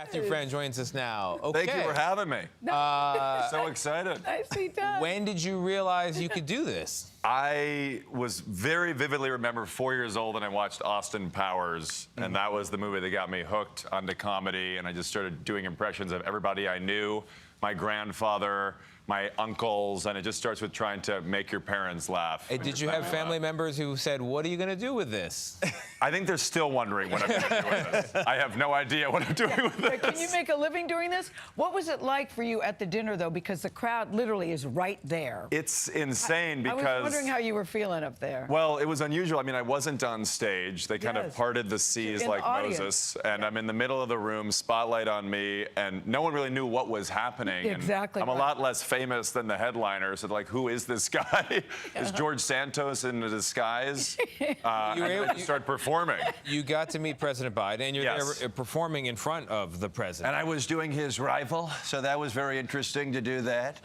Matthew Friend joins us now. Okay. Thank you for having me. So excited. Nicely done. When did you realize you could do this? I was very vividly remember 4 years old and I watched Austin Powers, and that was the movie that got me hooked onto comedy, and I just started doing impressions of everybody I knew, my grandfather, my uncles, and it just starts with trying to make your parents laugh. Hey, did you have family members who said, what are you going to do with this? I think they're still wondering what I'm going to do with this. I have no idea what I'm doing with this. Can you make a living doing this? What was it like for you at the dinner, though? Because the crowd literally is right there. It's insane because... I was wondering how you were feeling up there. Well, it was unusual. I mean, I wasn't on stage. They kind of parted the seas like Moses. And I'm in the middle of the room, spotlight on me, and no one really knew what was happening. Exactly. And I'm a lot less famous than the headliner, so like, who is this guy? Is George Santos in a disguise? You start performing. You got to meet President Biden, and you're there performing in front of the president. And I was doing his rival, so that was very interesting to do that.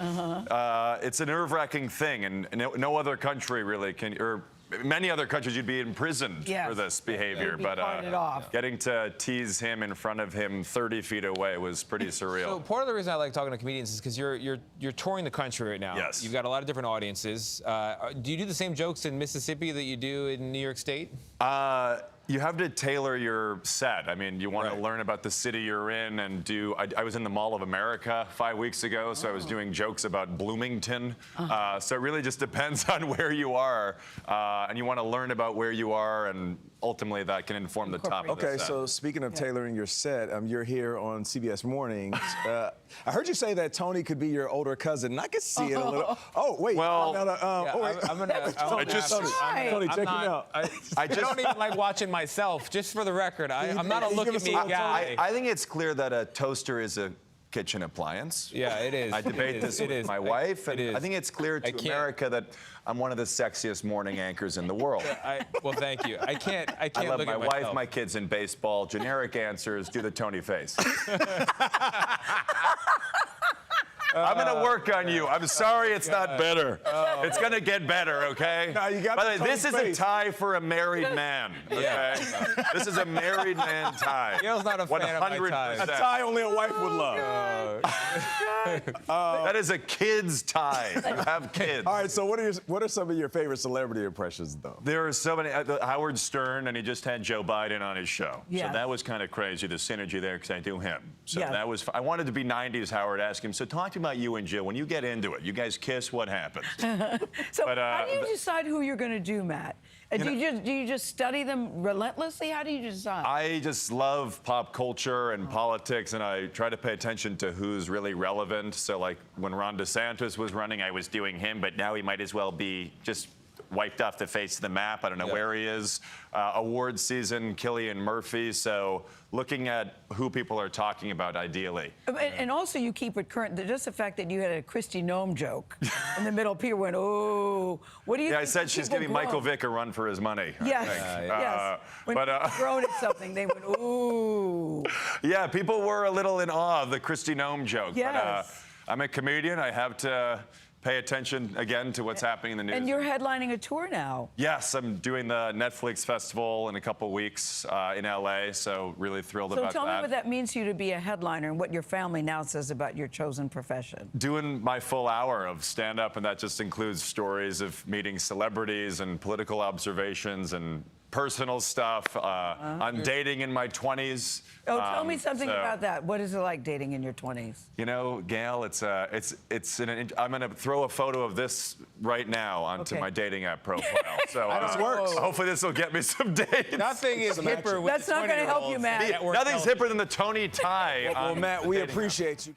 It's a nerve-wracking thing, and no other country really can, or many other countries you'd be imprisoned for this behavior, but getting to tease him in front of him 30 feet away was pretty surreal. So part of the reason I like talking to comedians is because you're touring the country right now. Yes. You've got a lot of different audiences. Do you do the same jokes in Mississippi that you do in New York State? You have to tailor your set. I mean, you want to learn about the city you're in and do... I was in the Mall of America 5 weeks ago, so I was doing jokes about Bloomington. So it really just depends on where you are. And you want to learn about where you are, and ultimately that can inform the top of the set. Okay, so speaking of tailoring your set, you're here on CBS Mornings. I heard you say that Tony could be your older cousin, and I could see it a little... Oh, wait. Well... Tony, check him out. I don't even like watching myself, just for the record. I'm not a look-at-me guy. I think it's clear that a toaster is a kitchen appliance. Yeah, it is. I debate this with my wife, and I think it's clear to America that I'm one of the sexiest morning anchors in the world. Well, thank you. I can't I love look my at wife, myself. my kids in baseball. Generic answers, do the Tony face. I'm going to work on you. I'm sorry it's not better. It's going to get better, okay? No, you got By the way, this is a tie for a married man, okay? This is a married man tie. Gail's not a fan of my ties. A tie only a wife would love. That is a kid's tie. You have kids. All right, so what are some of your favorite celebrity impressions, though? There are so many. Howard Stern, and he just had Joe Biden on his show. Yeah. So that was kind of crazy, the synergy there, because I do him. So that was, I wanted to be 90s Howard, ask him, so talk to me about you and Jill. When you get into it, you guys kiss, what happens? So how do you decide who you're going to do, Matt? Do you just study them relentlessly? How do you decide? I just love pop culture and politics, and I try to pay attention to who's really relevant. So like when Ron DeSantis was running, I was doing him, but now he might as well be just wiped off the face of the map. I don't know where he is. Award season, Cillian Murphy. So looking at who people are talking about ideally. And also you keep it current. Just the fact that you had a Kristi Noem joke in the middle, people went, oh. What do you think? I said she's giving Michael Vick a run for his money. Yes, yes. When thrown at something, they went, ooh. Yeah, people were a little in awe of the Kristi Noem joke. Yes. But I'm a comedian. I have to pay attention again to what's happening in the news. And you're headlining a tour now. Yes, I'm doing the Netflix festival in a couple weeks in LA, so really thrilled about that. So tell me what that means to you to be a headliner and what your family now says about your chosen profession. Doing my full hour of stand-up, and that just includes stories of meeting celebrities and political observations and personal stuff, on dating in my 20s. Oh, tell me something about that. What is it like dating in your 20s? You know, Gail, I'm going to throw a photo of this right now onto my dating app profile. So this works. Hopefully this will get me some dates. Nothing is hipper with That's not going to help you, Matt. Nothing's hipper than the Tony tie. Well, Matt, we appreciate you.